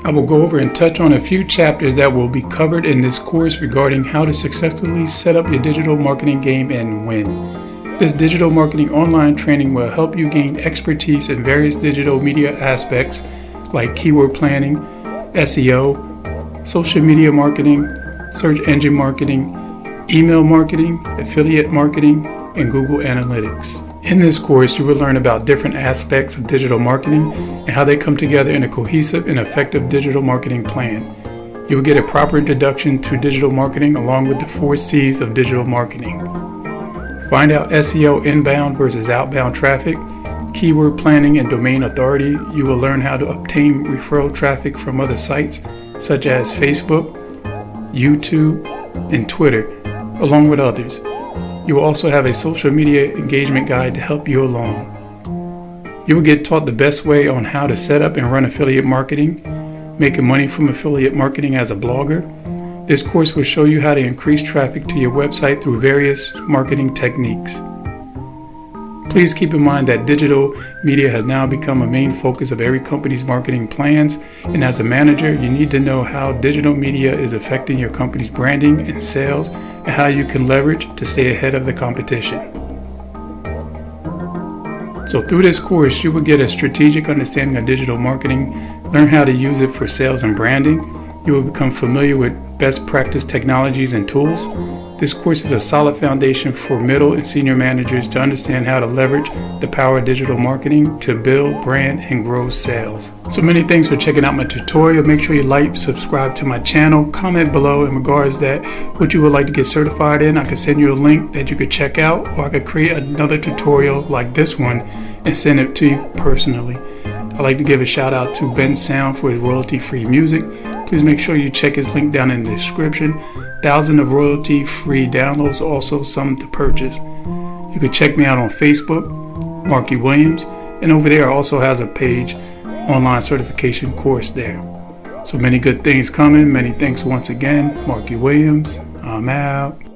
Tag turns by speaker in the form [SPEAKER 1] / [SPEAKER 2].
[SPEAKER 1] I will go over and touch on a few chapters that will be covered in this course regarding how to successfully set up your digital marketing game and win. This digital marketing online training will help you gain expertise in various digital media aspects like keyword planning, SEO, social media marketing, search engine marketing, email marketing, affiliate marketing, and Google Analytics. In this course, you will learn about different aspects of digital marketing and how they come together in a cohesive and effective digital marketing plan. You will get a proper introduction to digital marketing along with the 4 C's of digital marketing. Find out SEO inbound versus outbound traffic, keyword planning and domain authority. You will learn how to obtain referral traffic from other sites such as Facebook, YouTube, and Twitter, along with others. You will also have a social media engagement guide to help you along. You will get taught the best way on how to set up and run affiliate marketing, making money from affiliate marketing as a blogger. This course will show you how to increase traffic to your website through various marketing techniques. Please keep in mind that digital media has now become a main focus of every company's marketing plans, and as a manager, you need to know how digital media is affecting your company's branding and sales and how you can leverage to stay ahead of the competition. So through this course, you will get a strategic understanding of digital marketing, learn how to use it for sales and branding. You will become familiar with best practice technologies and tools. This course is a solid foundation for middle and senior managers to understand how to leverage the power of digital marketing to build, brand, and grow sales. So many thanks for checking out my tutorial. Make sure you like, subscribe to my channel, comment below in regards that what you would like to get certified in. I could send you a link that you could check out, or I could create another tutorial like this one and send it to you personally. I'd like to give a shout out to Ben Sound for his royalty-free music. Please make sure you check his link down in the description. Thousands of royalty-free downloads, also some to purchase. You can check me out on Facebook, Markie Williams, and over there also has a page, online certification course there. So many good things coming. Many thanks once again. Markie Williams, I'm out.